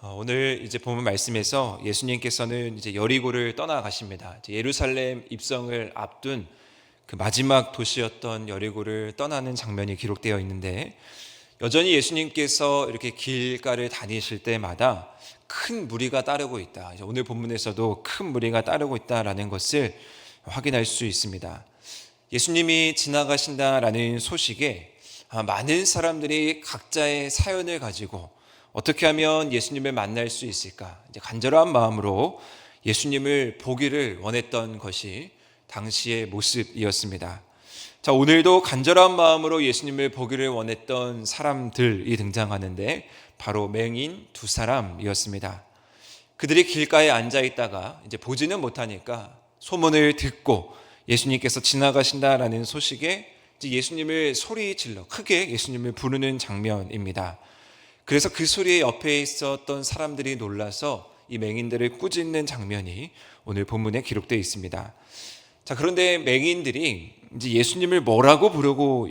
오늘 이제 본문 말씀에서 예수님께서는 이제 여리고를 떠나가십니다. 이제 예루살렘 입성을 앞둔 그 마지막 도시였던 여리고를 떠나는 장면이 기록되어 있는데, 여전히 예수님께서 이렇게 길가를 다니실 때마다 큰 무리가 따르고 있다. 오늘 본문에서도 큰 무리가 따르고 있다라는 것을 확인할 수 있습니다. 예수님이 지나가신다라는 소식에 많은 사람들이 각자의 사연을 가지고 어떻게 하면 예수님을 만날 수 있을까, 이제 간절한 마음으로 예수님을 보기를 원했던 것이 당시의 모습이었습니다. 자, 오늘도 간절한 마음으로 예수님을 보기를 원했던 사람들이 등장하는데, 바로 맹인 두 사람이었습니다. 그들이 길가에 앉아 있다가 이제 보지는 못하니까 소문을 듣고 예수님께서 지나가신다라는 소식에 이제 예수님을 소리 질러 크게 예수님을 부르는 장면입니다. 그래서 그 소리에 옆에 있었던 사람들이 놀라서 이 맹인들을 꾸짖는 장면이 오늘 본문에 기록되어 있습니다. 자, 그런데 맹인들이 이제 예수님을 뭐라고 부르고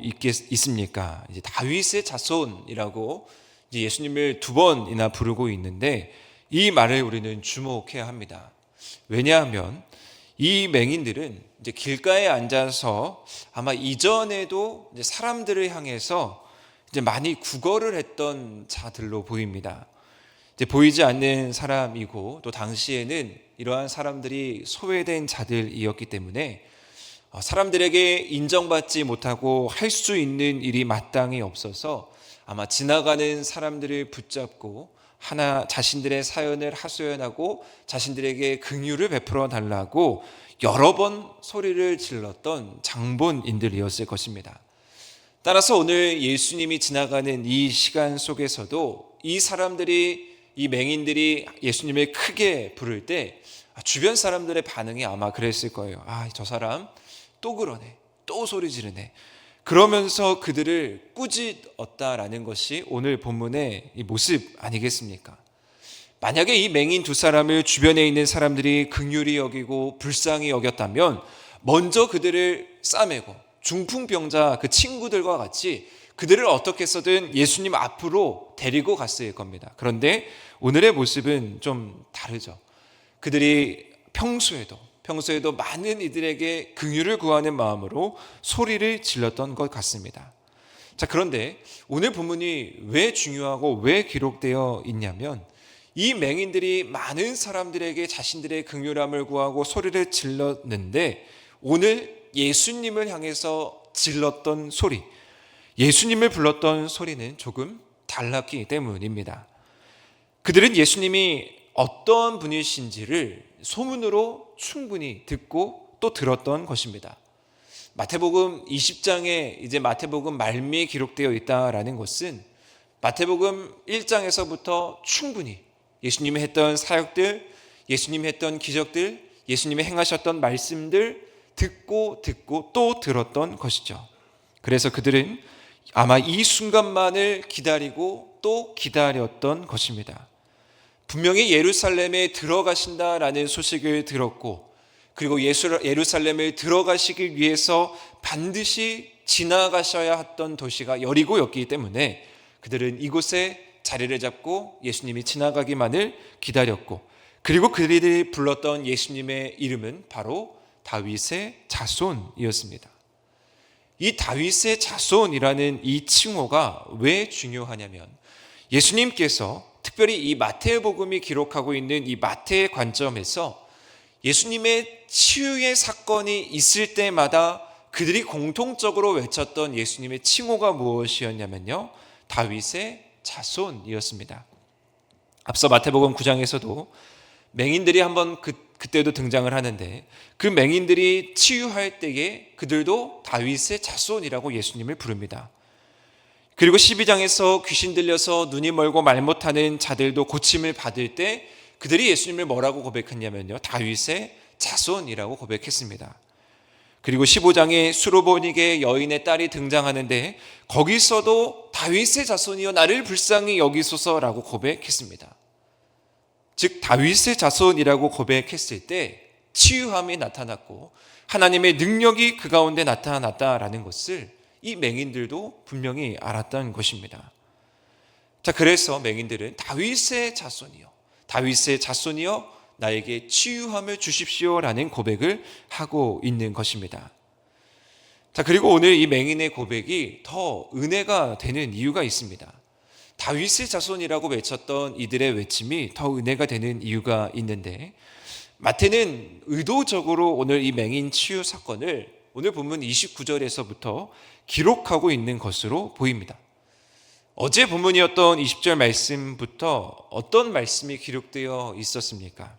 있습니까? 이제 다윗의 자손이라고 이제 예수님을 두 번이나 부르고 있는데, 이 말을 우리는 주목해야 합니다. 왜냐하면 이 맹인들은 이제 길가에 앉아서 아마 이전에도 이제 사람들을 향해서 이제 많이 구걸을 했던 자들로 보입니다. 이제 보이지 않는 사람이고, 또 당시에는 이러한 사람들이 소외된 자들이었기 때문에 사람들에게 인정받지 못하고 할 수 있는 일이 마땅히 없어서 아마 지나가는 사람들을 붙잡고 자신들의 사연을 하소연하고 자신들에게 긍휼을 베풀어 달라고 여러 번 소리를 질렀던 장본인들이었을 것입니다. 따라서 오늘 예수님이 지나가는 이 시간 속에서도 이 맹인들이 예수님을 크게 부를 때 주변 사람들의 반응이 아마 그랬을 거예요. 저 사람 또 그러네, 또 소리 지르네, 그러면서 그들을 꾸짖었다라는 것이 오늘 본문의 이 모습 아니겠습니까? 만약에 이 맹인 두 사람을 주변에 있는 사람들이 긍휼히 여기고 불쌍히 여겼다면 먼저 그들을 싸매고 중풍병자 그 친구들과 같이 그들을 어떻게 해서든 예수님 앞으로 데리고 갔을 겁니다. 그런데 오늘의 모습은 좀 다르죠. 그들이 평소에도 많은 이들에게 긍휼을 구하는 마음으로 소리를 질렀던 것 같습니다. 자, 그런데 오늘 본문이 왜 중요하고 왜 기록되어 있냐면, 이 맹인들이 많은 사람들에게 자신들의 긍휼함을 구하고 소리를 질렀는데, 오늘 예수님을 향해서 질렀던 소리, 예수님을 불렀던 소리는 조금 달랐기 때문입니다. 그들은 예수님이 어떤 분이신지를 소문으로 충분히 듣고 또 들었던 것입니다. 마태복음 20장에 이제 마태복음 말미에 기록되어 있다라는 것은 마태복음 1장에서부터 충분히 예수님이 했던 사역들, 예수님이 했던 기적들, 예수님이 행하셨던 말씀들 듣고 또 들었던 것이죠. 그래서 그들은 아마 이 순간만을 기다리고 또 기다렸던 것입니다. 분명히 예루살렘에 들어가신다라는 소식을 들었고, 그리고 예루살렘에 들어가시기 위해서 반드시 지나가셔야 했던 도시가 여리고였기 때문에 그들은 이곳에 자리를 잡고 예수님이 지나가기만을 기다렸고, 그리고 그들이 불렀던 예수님의 이름은 바로 다윗의 자손이었습니다. 이 다윗의 자손이라는 이 칭호가 왜 중요하냐면, 예수님께서 특별히 이 마태복음이 기록하고 있는 이 마태의 관점에서 예수님의 치유의 사건이 있을 때마다 그들이 공통적으로 외쳤던 예수님의 칭호가 무엇이었냐면요, 다윗의 자손이었습니다. 앞서 마태복음 9장에서도 맹인들이 한번 그때도 등장을 하는데, 그 맹인들이 치유할 때에 그들도 다윗의 자손이라고 예수님을 부릅니다. 그리고 12장에서 귀신 들려서 눈이 멀고 말 못하는 자들도 고침을 받을 때 그들이 예수님을 뭐라고 고백했냐면요, 다윗의 자손이라고 고백했습니다. 그리고 15장에 수로보닉의 여인의 딸이 등장하는데, 거기서도 다윗의 자손이여 나를 불쌍히 여기소서라고 고백했습니다. 즉 다윗의 자손이라고 고백했을 때 치유함이 나타났고 하나님의 능력이 그 가운데 나타났다라는 것을 이 맹인들도 분명히 알았던 것입니다. 자, 그래서 맹인들은 다윗의 자손이여 나에게 치유함을 주십시오라는 고백을 하고 있는 것입니다. 자, 그리고 오늘 이 맹인의 고백이 더 은혜가 되는 이유가 있습니다. 다윗의 자손이라고 외쳤던 이들의 외침이 더 은혜가 되는 이유가 있는데, 마태는 의도적으로 오늘 이 맹인 치유 사건을 오늘 본문 29절에서부터 기록하고 있는 것으로 보입니다. 어제 본문이었던 20절 말씀부터 어떤 말씀이 기록되어 있었습니까?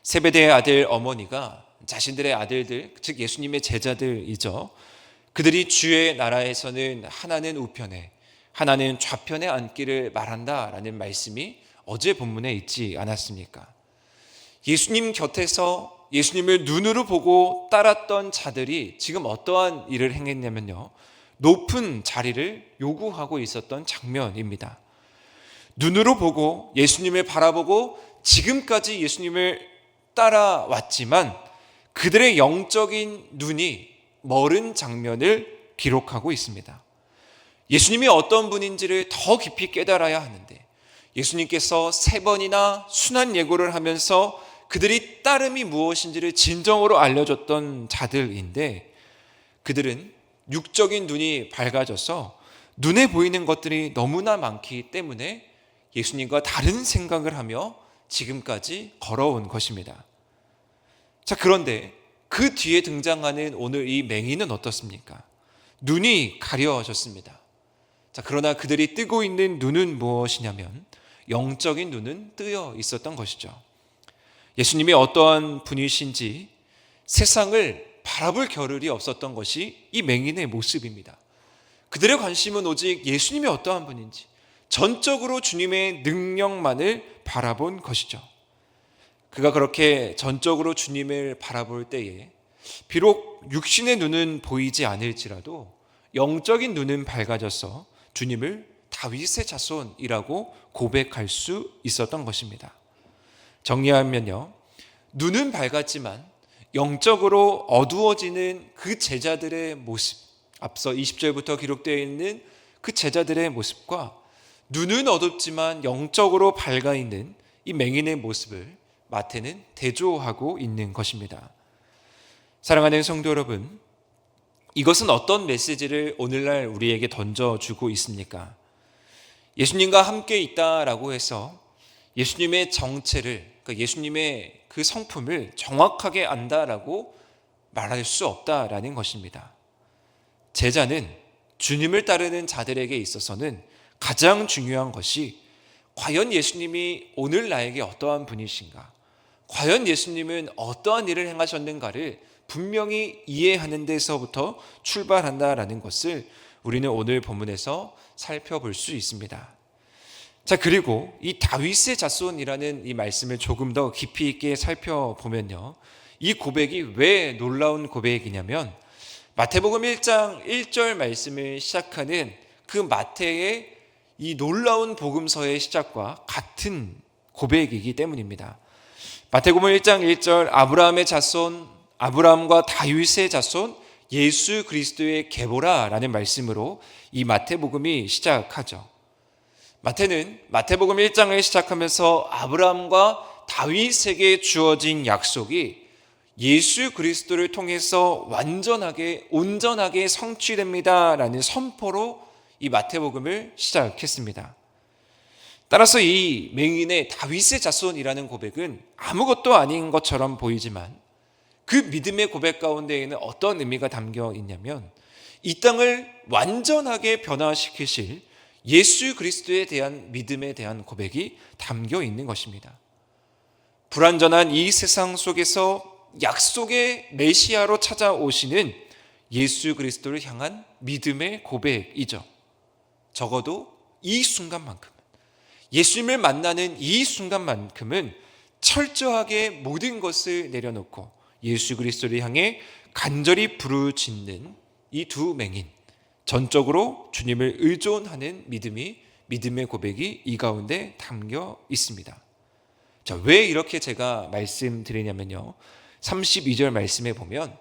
세베대의 아들 어머니가 자신들의 아들들, 즉 예수님의 제자들이죠, 그들이 주의 나라에서는 하나는 우편에 하나는 좌편에 앉기를 말한다라는 말씀이 어제 본문에 있지 않았습니까? 예수님 곁에서 예수님을 눈으로 보고 따랐던 자들이 지금 어떠한 일을 행했냐면요, 높은 자리를 요구하고 있었던 장면입니다. 눈으로 보고 예수님을 바라보고 지금까지 예수님을 따라왔지만 그들의 영적인 눈이 멀은 장면을 기록하고 있습니다. 예수님이 어떤 분인지를 더 깊이 깨달아야 하는데, 예수님께서 3번이나 순한 예고를 하면서 그들이 따름이 무엇인지를 진정으로 알려줬던 자들인데, 그들은 육적인 눈이 밝아져서 눈에 보이는 것들이 너무나 많기 때문에 예수님과 다른 생각을 하며 지금까지 걸어온 것입니다. 자, 그런데 그 뒤에 등장하는 오늘 이 맹인은 어떻습니까? 눈이 가려졌습니다. 자, 그러나 그들이 뜨고 있는 눈은 무엇이냐면 영적인 눈은 뜨여 있었던 것이죠. 예수님이 어떠한 분이신지 세상을 바라볼 겨를이 없었던 것이 이 맹인의 모습입니다. 그들의 관심은 오직 예수님이 어떠한 분인지 전적으로 주님의 능력만을 바라본 것이죠. 그가 그렇게 전적으로 주님을 바라볼 때에 비록 육신의 눈은 보이지 않을지라도 영적인 눈은 밝아져서 주님을 다윗의 자손이라고 고백할 수 있었던 것입니다. 정리하면요, 눈은 밝았지만 영적으로 어두워지는 그 제자들의 모습, 앞서 20절부터 기록되어 있는 그 제자들의 모습과 눈은 어둡지만 영적으로 밝아 있는 이 맹인의 모습을 마태는 대조하고 있는 것입니다. 사랑하는 성도 여러분, 이것은 어떤 메시지를 오늘날 우리에게 던져주고 있습니까? 예수님과 함께 있다라고 해서 예수님의 정체를, 그러니까 예수님의 그 성품을 정확하게 안다라고 말할 수 없다라는 것입니다. 제자는 주님을 따르는 자들에게 있어서는 가장 중요한 것이 과연 예수님이 오늘 나에게 어떠한 분이신가, 과연 예수님은 어떠한 일을 행하셨는가를 분명히 이해하는 데서부터 출발한다라는 것을 우리는 오늘 본문에서 살펴볼 수 있습니다. 자, 그리고 이 다윗의 자손이라는 이 말씀을 조금 더 깊이 있게 살펴보면요, 이 고백이 왜 놀라운 고백이냐면 마태복음 1장 1절 말씀을 시작하는 그 마태의 이 놀라운 복음서의 시작과 같은 고백이기 때문입니다. 마태복음 1장 1절 아브라함의 자손, 아브라함과 다윗의 자손 예수 그리스도의 계보라라는 말씀으로 이 마태복음이 시작하죠. 마태는 마태복음 1장을 시작하면서 아브라함과 다윗에게 주어진 약속이 예수 그리스도를 통해서 완전하게 온전하게 성취됩니다라는 선포로 이 마태복음을 시작했습니다. 따라서 이 맹인의 다윗의 자손이라는 고백은 아무것도 아닌 것처럼 보이지만 그 믿음의 고백 가운데에는 어떤 의미가 담겨 있냐면 이 땅을 완전하게 변화시키실 예수 그리스도에 대한 믿음에 대한 고백이 담겨 있는 것입니다. 불완전한 이 세상 속에서 약속의 메시아로 찾아오시는 예수 그리스도를 향한 믿음의 고백이죠. 적어도 이 순간만큼은, 예수님을 만나는 이 순간만큼은 철저하게 모든 것을 내려놓고 예수 그리스도를 향해 간절히 부르짖는 이 두 맹인, 전적으로 주님을 의존하는 믿음의 고백이 이 가운데 담겨 있습니다. 자, 왜 이렇게 제가 말씀드리냐면요, 32절 말씀에 보면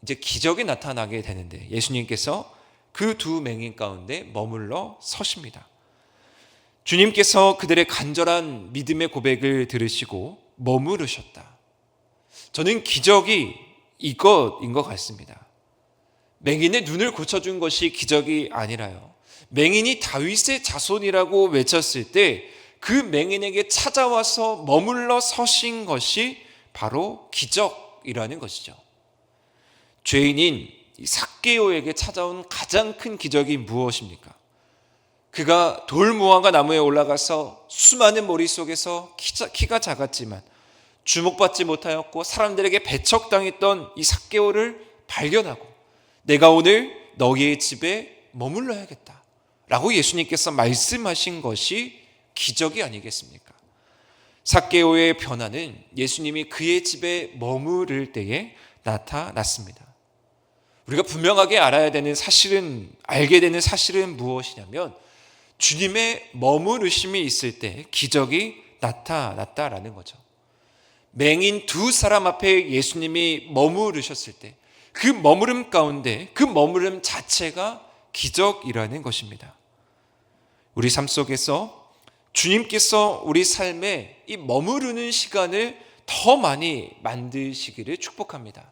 이제 기적이 나타나게 되는데 예수님께서 그 두 맹인 가운데 머물러 서십니다. 주님께서 그들의 간절한 믿음의 고백을 들으시고 머무르셨다. 저는 기적이 이것인 것 같습니다. 맹인의 눈을 고쳐준 것이 기적이 아니라요, 맹인이 다윗의 자손이라고 외쳤을 때 그 맹인에게 찾아와서 머물러 서신 것이 바로 기적이라는 것이죠. 죄인인 삭개오에게 찾아온 가장 큰 기적이 무엇입니까? 그가 돌무화과 나무에 올라가서 수많은 머리 속에서 키가 작았지만 주목받지 못하였고 사람들에게 배척당했던 이 삭개오를 발견하고 내가 오늘 너희의 집에 머물러야겠다 라고 예수님께서 말씀하신 것이 기적이 아니겠습니까? 삭개오의 변화는 예수님이 그의 집에 머무를 때에 나타났습니다. 우리가 분명하게 알게 되는 사실은 무엇이냐면 주님의 머무르심이 있을 때 기적이 나타났다라는 거죠. 맹인 두 사람 앞에 예수님이 머무르셨을 때 그 머무름 가운데 그 머무름 자체가 기적이라는 것입니다. 우리 삶 속에서 주님께서 우리 삶에 이 머무르는 시간을 더 많이 만드시기를 축복합니다.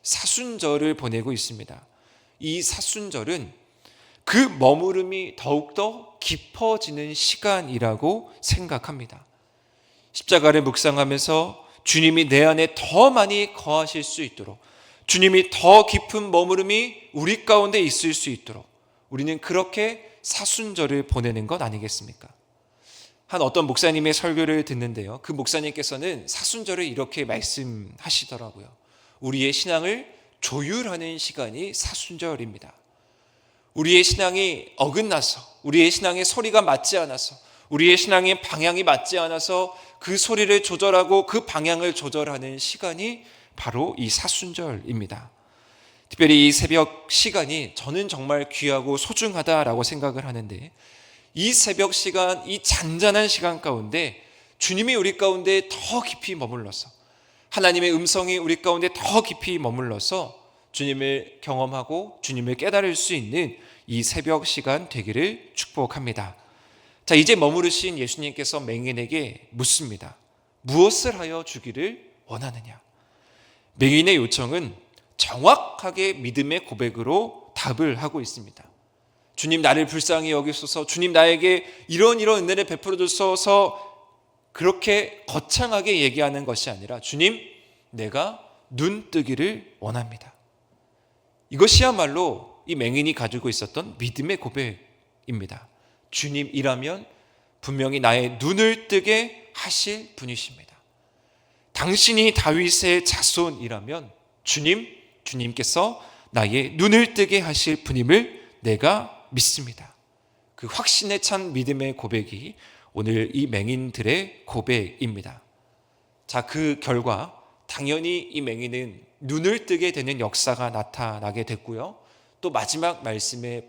사순절을 보내고 있습니다. 이 사순절은 그 머무름이 더욱더 깊어지는 시간이라고 생각합니다. 십자가를 묵상하면서 주님이 내 안에 더 많이 거하실 수 있도록, 주님이 더 깊은 머무름이 우리 가운데 있을 수 있도록 우리는 그렇게 사순절을 보내는 것 아니겠습니까? 한 어떤 목사님의 설교를 듣는데요, 그 목사님께서는 사순절을 이렇게 말씀하시더라고요. 우리의 신앙을 조율하는 시간이 사순절입니다. 우리의 신앙이 어긋나서, 우리의 신앙의 소리가 맞지 않아서, 우리의 신앙의 방향이 맞지 않아서 그 소리를 조절하고 그 방향을 조절하는 시간이 바로 이 사순절입니다. 특별히 이 새벽 시간이 저는 정말 귀하고 소중하다라고 생각을 하는데, 이 새벽 시간, 이 잔잔한 시간 가운데 주님이 우리 가운데 더 깊이 머물러서, 하나님의 음성이 우리 가운데 더 깊이 머물러서 주님을 경험하고 주님을 깨달을 수 있는 이 새벽 시간 되기를 축복합니다. 자, 이제 머무르신 예수님께서 맹인에게 묻습니다. 무엇을 하여 주기를 원하느냐? 맹인의 요청은 정확하게 믿음의 고백으로 답을 하고 있습니다. 주님, 나를 불쌍히 여기소서, 주님 나에게 이런 은혜를 베풀어 주소서, 그렇게 거창하게 얘기하는 것이 아니라 주님, 내가 눈 뜨기를 원합니다. 이것이야말로 이 맹인이 가지고 있었던 믿음의 고백입니다. 주님이라면 분명히 나의 눈을 뜨게 하실 분이십니다. 당신이 다윗의 자손이라면 주님께서 나의 눈을 뜨게 하실 분임을 내가 믿습니다. 그 확신에 찬 믿음의 고백이 오늘 이 맹인들의 고백입니다. 자, 그 결과 당연히 이 맹인은 눈을 뜨게 되는 역사가 나타나게 됐고요. 또 마지막 말씀에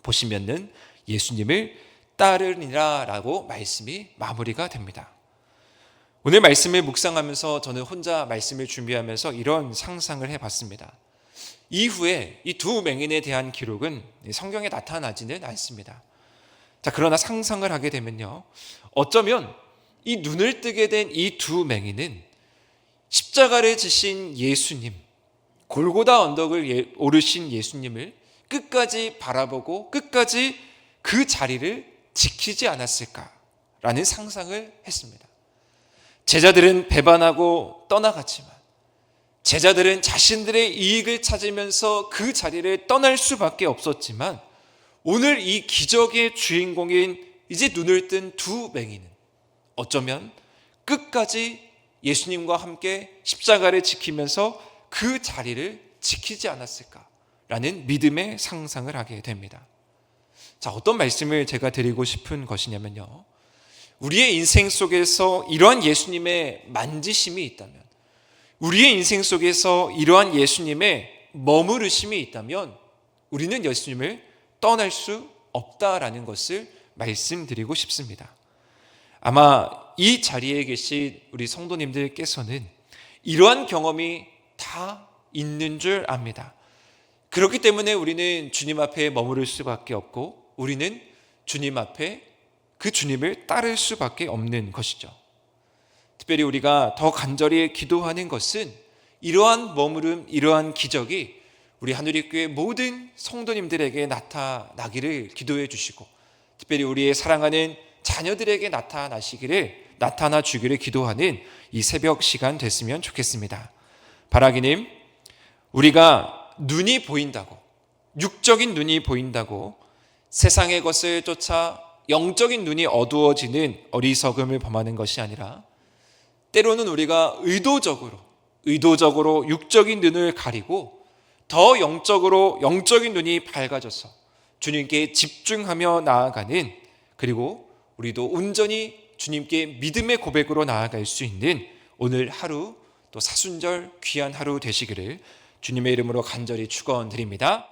보시면은 예수님을 따르니라 라고 말씀이 마무리가 됩니다. 오늘 말씀을 묵상하면서 저는 혼자 말씀을 준비하면서 이런 상상을 해봤습니다. 이후에 이 두 맹인에 대한 기록은 성경에 나타나지는 않습니다. 자, 그러나 상상을 하게 되면요, 어쩌면 이 눈을 뜨게 된 이 두 맹인은 십자가를 지신 예수님, 골고다 언덕을 오르신 예수님을 끝까지 바라보고 끝까지 그 자리를 지키지 않았을까라는 상상을 했습니다. 제자들은 배반하고 떠나갔지만 제자들은 자신들의 이익을 찾으면서 그 자리를 떠날 수밖에 없었지만 오늘 이 기적의 주인공인 이제 눈을 뜬 두 맹인은 어쩌면 끝까지 예수님과 함께 십자가를 지키면서 그 자리를 지키지 않았을까라는 믿음의 상상을 하게 됩니다. 자, 어떤 말씀을 제가 드리고 싶은 것이냐면요, 우리의 인생 속에서 이러한 예수님의 만지심이 있다면, 우리의 인생 속에서 이러한 예수님의 머무르심이 있다면 우리는 예수님을 떠날 수 없다라는 것을 말씀드리고 싶습니다. 아마 이 자리에 계신 우리 성도님들께서는 이러한 경험이 다 있는 줄 압니다. 그렇기 때문에 우리는 주님 앞에 머무를 수밖에 없고 우리는 주님 앞에 그 주님을 따를 수밖에 없는 것이죠. 특별히 우리가 더 간절히 기도하는 것은 이러한 머무름, 이러한 기적이 우리 하늘의교회 모든 성도님들에게 나타나기를 기도해 주시고, 특별히 우리의 사랑하는 자녀들에게 나타나 주기를 기도하는 이 새벽 시간 됐으면 좋겠습니다. 바라기님, 우리가 눈이 보인다고, 육적인 눈이 보인다고 세상의 것을 쫓아 영적인 눈이 어두워지는 어리석음을 범하는 것이 아니라, 때로는 우리가 의도적으로 육적인 눈을 가리고 더 영적인 눈이 밝아져서 주님께 집중하며 나아가는, 그리고 우리도 온전히 주님께 믿음의 고백으로 나아갈 수 있는 오늘 하루, 또 사순절 귀한 하루 되시기를 주님의 이름으로 간절히 축원드립니다.